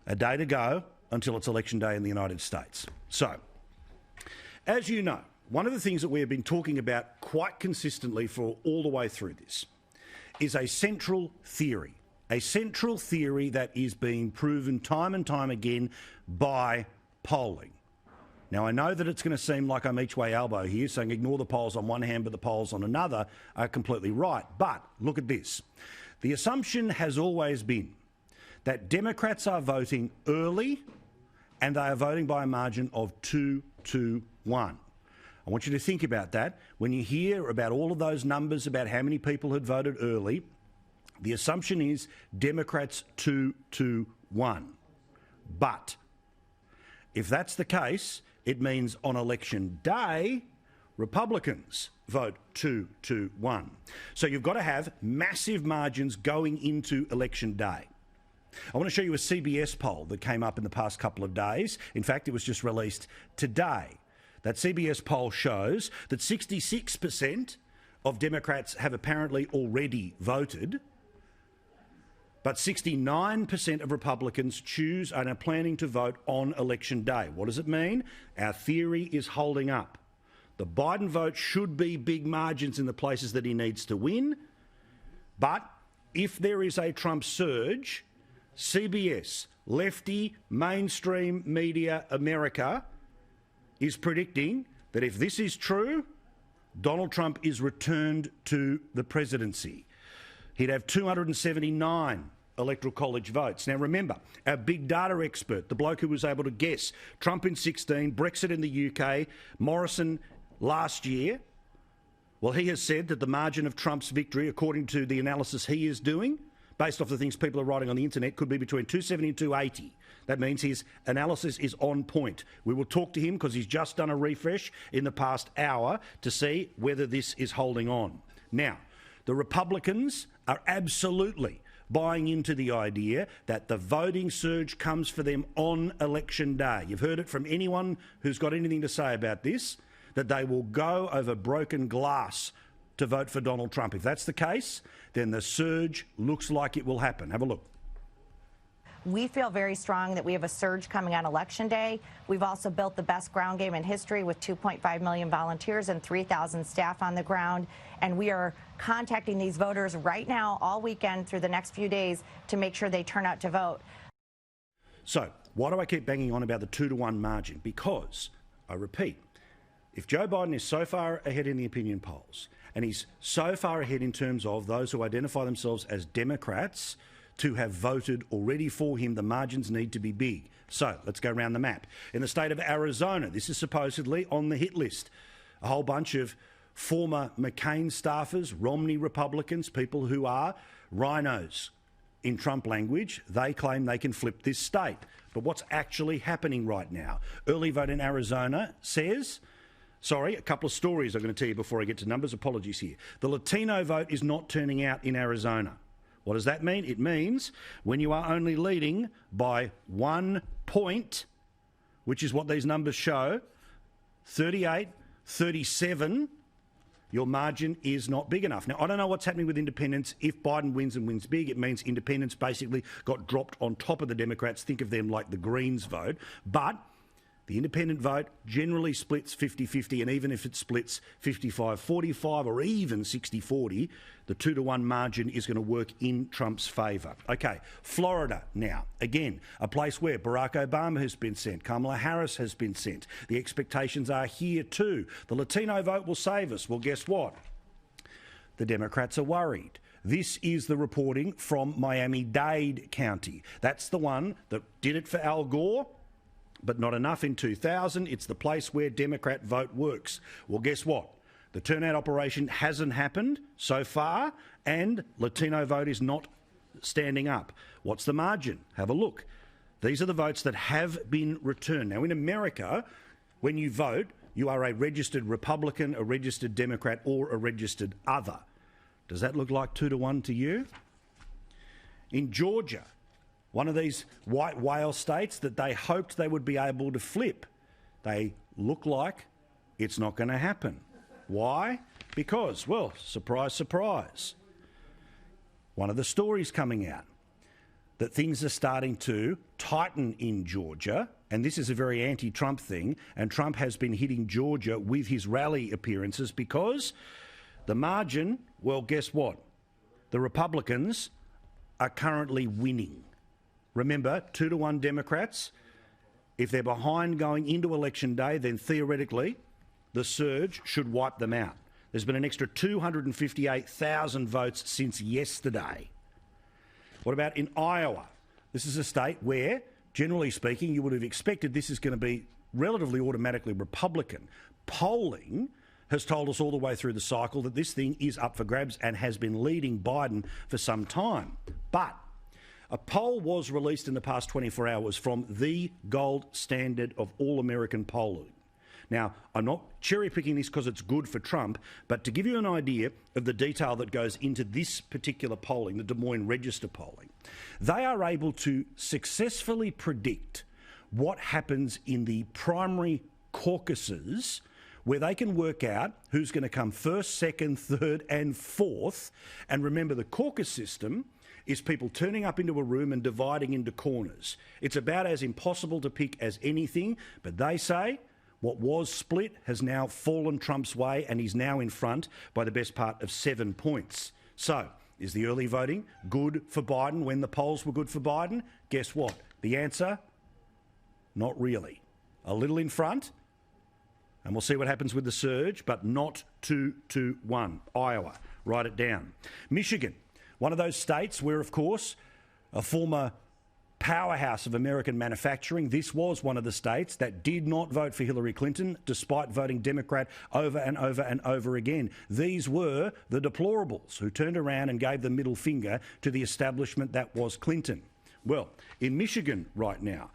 A day to go until it's election day in the United States. So, as you know, one of the things that we have been talking about quite consistently for all the way through this is a central theory that is being proven time and time again by polling. Now, I know that it's going to seem like I'm each way elbow here, saying ignore the polls on one hand but the polls on another are completely right. But look at this. The assumption has always been that Democrats are voting early and they are voting by a margin of 2-1. I want you to think about that. When you hear about all of those numbers about how many people had voted early, the assumption is Democrats 2-1. But if that's the case, it means on election day, Republicans vote 2-1. So you've got to have massive margins going into election day. I want to show you a CBS poll that came up in the past couple of days. In fact, it was just released today. That CBS poll shows that 66% of Democrats have apparently already voted, but 69% of Republicans choose and are planning to vote on election day. What does it mean? Our theory is holding up. The Biden vote should be big margins in the places that he needs to win, but if there is a Trump surge, CBS, lefty, mainstream media America is predicting that if this is true, Donald Trump is returned to the presidency. He'd have 279 Electoral College votes. Now remember, our big data expert, the bloke who was able to guess Trump in 16, Brexit in the UK, Morrison last year, well, he has said that the margin of Trump's victory, according to the analysis he is doing, based off the things people are writing on the internet, could be between 270 and 280. That means his analysis is on point. We will talk to him because he's just done a refresh in the past hour to see whether this is holding on. Now, the Republicans are absolutely buying into the idea that the voting surge comes for them on election day. You've heard it from anyone who's got anything to say about this, that they will go over broken glass to vote for Donald Trump. If that's the case, then the surge looks like it will happen. Have a look. We feel very strong that we have a surge coming on Election Day. We've also built the best ground game in history with 2.5 million volunteers and 3,000 staff on the ground. And we are contacting these voters right now all weekend through the next few days to make sure they turn out to vote. So why do I keep banging on about the 2-1 margin? Because, I repeat, if Joe Biden is so far ahead in the opinion polls and he's so far ahead in terms of those who identify themselves as Democrats to have voted already for him, the margins need to be big. So let's go around the map. In the state of Arizona, this is supposedly on the hit list. A whole bunch of former McCain staffers, Romney Republicans, people who are rhinos in Trump language, they claim they can flip this state. But what's actually happening right now? Early vote in Arizona says, sorry, a couple of stories I'm going to tell you before I get to numbers. Apologies here. The Latino vote is not turning out in Arizona. What does that mean? It means when you are only leading by 1 point, which is what these numbers show, 38, 37, your margin is not big enough. Now, I don't know what's happening with independents. If Biden wins and wins big, it means independents basically got dropped on top of the Democrats. Think of them like the Greens vote. But the independent vote generally splits 50-50, and even if it splits 55-45 or even 60-40, the 2-1 margin is going to work in Trump's favour. OK, Florida now. Again, a place where Barack Obama has been sent, Kamala Harris has been sent. The expectations are here too. The Latino vote will save us. Well, guess what? The Democrats are worried. This is the reporting from Miami-Dade County. That's the one that did it for Al Gore, but not enough in 2000. It's the place where Democrat vote works. Well, guess what? The turnout operation hasn't happened so far, and Latino vote is not standing up. What's the margin? Have a look. These are the votes that have been returned. Now, in America, when you vote, you are a registered Republican, a registered Democrat, or a registered other. Does that look like 2-1 to you? In Georgia, one of these white whale states that they hoped they would be able to flip, they look like it's not going to happen. Why? Because, well, surprise, surprise. One of the stories coming out, that things are starting to tighten in Georgia, and this is a very anti-Trump thing, and Trump has been hitting Georgia with his rally appearances because the margin, well, guess what? The Republicans are currently winning. Remember, 2-1 Democrats. If they're behind going into Election Day, then theoretically the surge should wipe them out. There's been an extra 258,000 votes since yesterday. What about in Iowa? This is a state where, generally speaking, you would have expected this is going to be relatively automatically Republican. Polling has told us all the way through the cycle that this thing is up for grabs and has been leading Biden for some time. But a poll was released in the past 24 hours from the gold standard of all American polling. Now, I'm not cherry-picking this because it's good for Trump, but to give you an idea of the detail that goes into this particular polling, the Des Moines Register polling, they are able to successfully predict what happens in the primary caucuses, where they can work out who's going to come first, second, third and fourth. And remember, the caucus system is people turning up into a room and dividing into corners. It's about as impossible to pick as anything, but they say what was split has now fallen Trump's way, and he's now in front by the best part of 7 points. So, is the early voting good for Biden when the polls were good for Biden? Guess what? The answer, not really. A little in front, and we'll see what happens with the surge, but not 2-1. Iowa, write it down. Michigan, one of those states where, of course, a former powerhouse of American manufacturing, this was one of the states that did not vote for Hillary Clinton despite voting Democrat over and over and over again. These were the deplorables who turned around and gave the middle finger to the establishment that was Clinton. Well, in Michigan right now,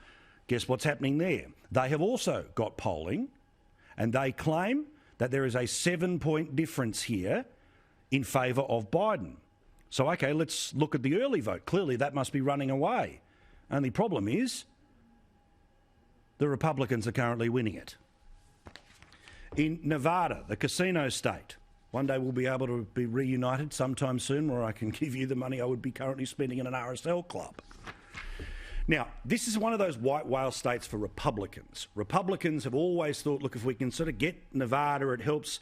guess what's happening there? They have also got polling, and they claim that there is a 7-point difference here in favour of Biden. So, OK, let's look at the early vote. Clearly that must be running away. Only problem is the Republicans are currently winning it. In Nevada, the casino state, one day we'll be able to be reunited sometime soon where I can give you the money I would be currently spending in an RSL club. Now, this is one of those white whale states for Republicans. Republicans have always thought, look, if we can sort of get Nevada, it helps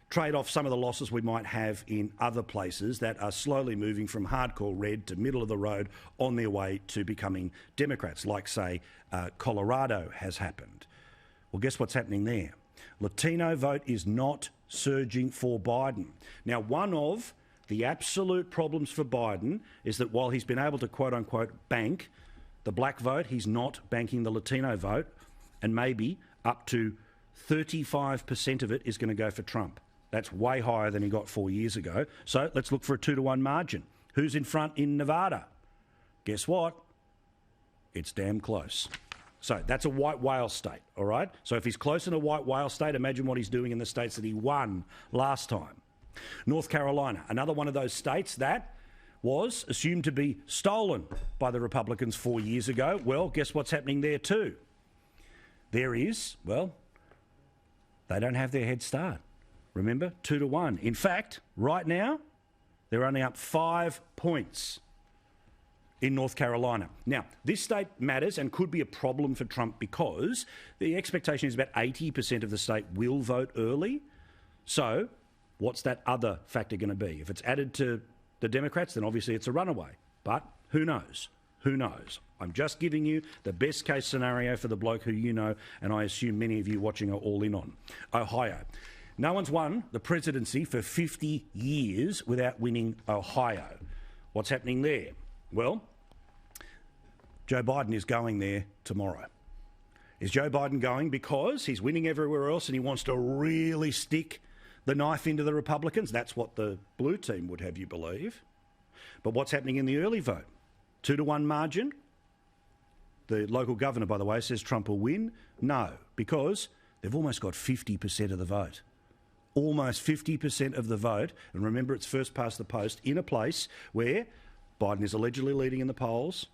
trade off some of the losses we might have in other places that are slowly moving from hardcore red to middle of the road on their way to becoming Democrats, like, say, Colorado has happened. Well, guess what's happening there? Latino vote is not surging for Biden. Now, one of the absolute problems for Biden is that while he's been able to, quote-unquote, bank the black vote, he's not banking the Latino vote, and maybe up to 35% of it is going to go for Trump. That's way higher than he got 4 years ago. So let's look for a 2-1 margin. Who's in front in Nevada? Guess what? It's damn close. So that's a white whale state, all right? So if he's close in a white whale state, imagine what he's doing in the states that he won last time. North Carolina, another one of those states that was assumed to be stolen by the Republicans 4 years ago. Well, guess what's happening there too? There is, well, they don't have their head start. Remember, 2-1. In fact, right now, they're only up 5 points in North Carolina. Now, this state matters and could be a problem for Trump because the expectation is about 80% of the state will vote early. So what's that other factor going to be? If it's added to the Democrats, then obviously it's a runaway. But who knows? Who knows? I'm just giving you the best case scenario for the bloke who you know, and I assume many of you watching are all in on. Ohio. No one's won the presidency for 50 years without winning Ohio. What's happening there? Well, Joe Biden is going there tomorrow. Is Joe Biden going because he's winning everywhere else and he wants to really stick the knife into the Republicans? That's what the blue team would have you believe. But what's happening in the early vote? 2-1 margin. The local governor, by the way, says Trump will win. No, because they've almost got 50% of the vote. Almost 50% of the vote. And remember, it's first past the post in a place where Biden is allegedly leading in the polls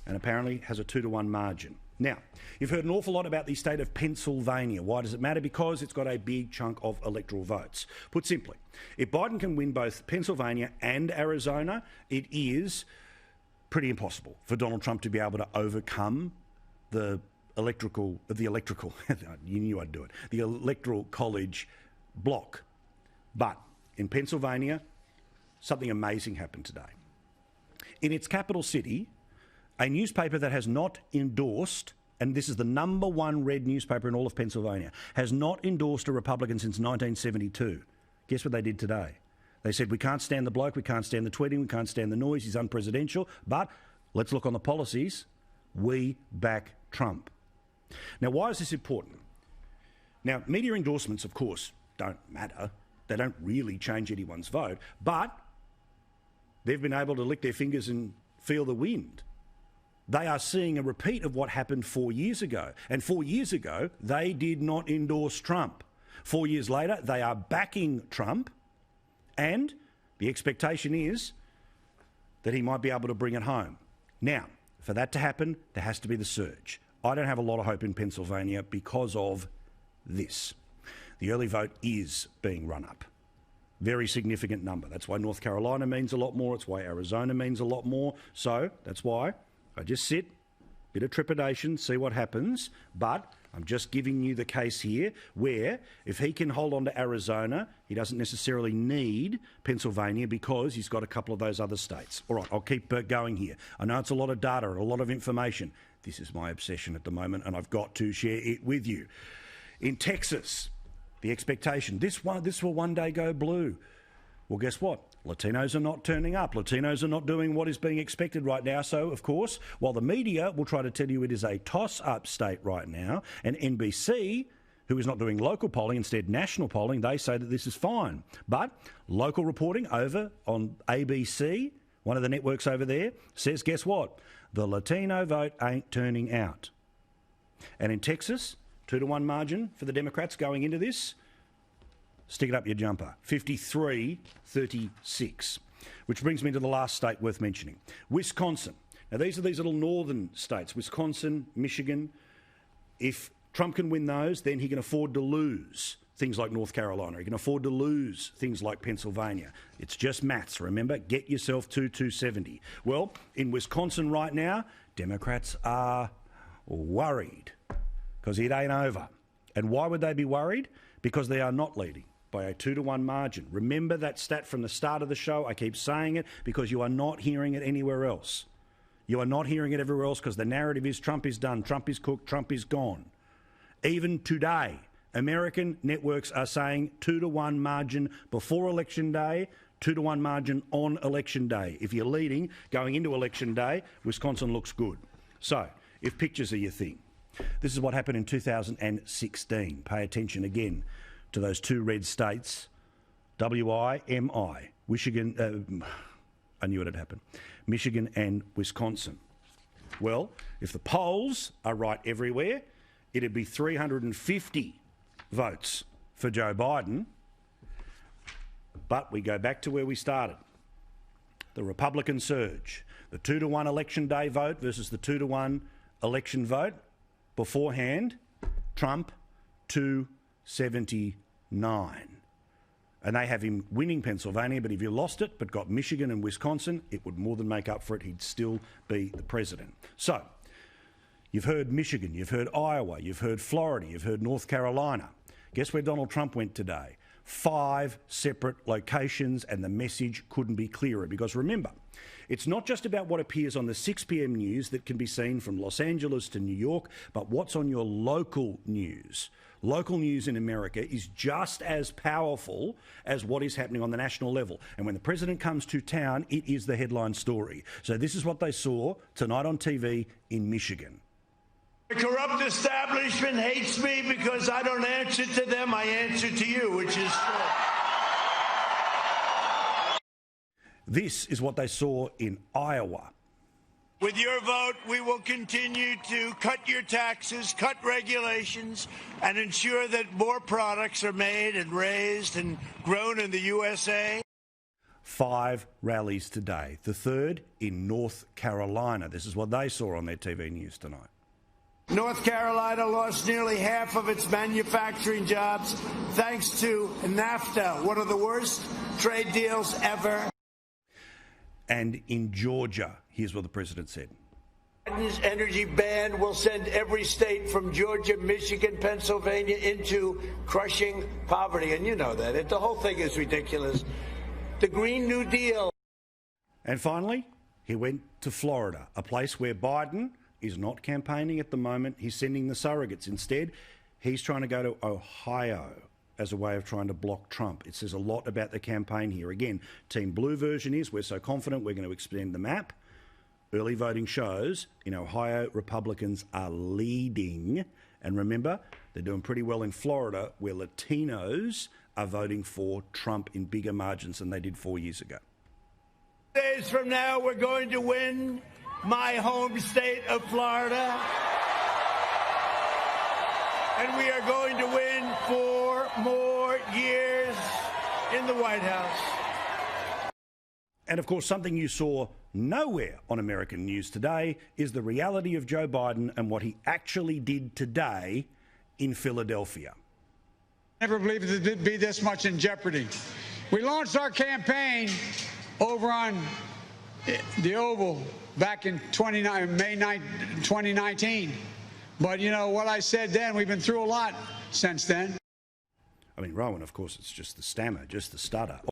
and apparently has a 2-1 margin. Now, you've heard an awful lot about the state of Pennsylvania. Why does it matter? Because it's got a big chunk of electoral votes. Put simply, if Biden can win both Pennsylvania and Arizona, it is pretty impossible for Donald Trump to be able to overcome the electoral, you knew I'd do it, the Electoral College block. But in Pennsylvania, something amazing happened today. In its capital city, a newspaper that has not endorsed, and this is the number one read newspaper in all of Pennsylvania, has not endorsed a Republican since 1972. Guess what they did today? They said, we can't stand the bloke, we can't stand the tweeting, we can't stand the noise, he's unpresidential, but let's look on the policies. We back Trump. Now, why is this important? Now, media endorsements, of course, don't matter. They don't really change anyone's vote, but they've been able to lick their fingers and feel the wind. They are seeing a repeat of what happened 4 years ago. And 4 years ago, they did not endorse Trump. 4 years later, they are backing Trump, and the expectation is that he might be able to bring it home. Now, for that to happen, there has to be the surge. I don't have a lot of hope in Pennsylvania because of this. The early vote is being run up. Very significant number. That's why North Carolina means a lot more. It's why Arizona means a lot more. So that's why I just sit, bit of trepidation, see what happens. But I'm just giving you the case here where if he can hold on to Arizona, he doesn't necessarily need Pennsylvania because he's got a couple of those other states. All right, I'll keep going here. I know it's a lot of data and a lot of information. This is my obsession at the moment, and I've got to share it with you. In Texas, the expectation, this will one day go blue. Well, guess what? Latinos are not turning up. Latinos are not doing what is being expected right now. So, of course, while the media will try to tell you it is a toss-up state right now, and NBC, who is not doing local polling, instead national polling, they say that this is fine. But local reporting over on ABC, one of the networks over there, says, guess what? The Latino vote ain't turning out. And in Texas, 2-1 margin for the Democrats going into this. Stick it up your jumper. 53-36. Which brings me to the last state worth mentioning. Wisconsin. Now, these are these little northern states. Wisconsin, Michigan. If Trump can win those, then he can afford to lose things like North Carolina. He can afford to lose things like Pennsylvania. It's just maths, remember? Get yourself to 270. Well, in Wisconsin right now, Democrats are worried because it ain't over. And why would they be worried? Because they are not leading by a 2-1 margin. Remember that stat from the start of the show. I keep saying it because you are not hearing it anywhere else. You are not hearing it everywhere else because the narrative is Trump is done, Trump is cooked, Trump is gone. Even today, American networks are saying 2-1 margin before Election Day, 2-1 margin on Election Day. If you're leading going into Election Day, Wisconsin looks good. So, if pictures are your thing, this is what happened in 2016. Pay attention again to those two red states, W-I-M-I, Michigan, I knew it had happened, Michigan and Wisconsin. Well, if the polls are right everywhere, it'd be 350 votes for Joe Biden. But we go back to where we started. The Republican surge, the 2-1 Election Day vote versus the 2-1 election vote. Beforehand, Trump 279. And they have him winning Pennsylvania, but if you lost it but got Michigan and Wisconsin, it would more than make up for it. He'd still be the president. So, you've heard Michigan, you've heard Iowa, you've heard Florida, you've heard North Carolina. Guess where Donald Trump went today? 5 separate locations, and the message couldn't be clearer. Because remember, it's not just about what appears on the 6 p.m. news that can be seen from Los Angeles to New York, but what's on your local news. Local news in America is just as powerful as what is happening on the national level. And when the president comes to town, it is the headline story. So this is what they saw tonight on TV in Michigan. The corrupt establishment hates me because I don't answer to them, I answer to you, which is true. This is what they saw in Iowa. With your vote, we will continue to cut your taxes, cut regulations, and ensure that more products are made and raised and grown in the USA. 5 rallies today. The third in North Carolina. This is what they saw on their TV news tonight. North Carolina lost nearly half of its manufacturing jobs thanks to NAFTA, one of the worst trade deals ever. And in Georgia, Here's what the president said. Biden's energy ban will send every state from Georgia, Michigan, Pennsylvania into crushing poverty. And you know that. The whole thing is ridiculous. The Green New Deal. And finally, he went to Florida, a place where Biden is not campaigning at the moment. He's sending the surrogates. Instead, he's trying to go to Ohio as a way of trying to block Trump. It says a lot about the campaign here. Again, Team Blue version is we're so confident we're going to expand the map. Early voting shows in Ohio, Republicans are leading. And remember, they're doing pretty well in Florida, where Latinos are voting for Trump in bigger margins than they did 4 years ago. Days from now, we're going to win my home state of Florida. And we are going to win 4 more years in the White House. And of course, something you saw nowhere on American news today is the reality of Joe Biden and what he actually did today in Philadelphia. Never believed it'd be this much in jeopardy. We launched our campaign over on the Oval back in May 9, 2019. But you know what I said then, we've been through a lot since then. I mean, Rowan, of course, it's just the stammer, just the stutter.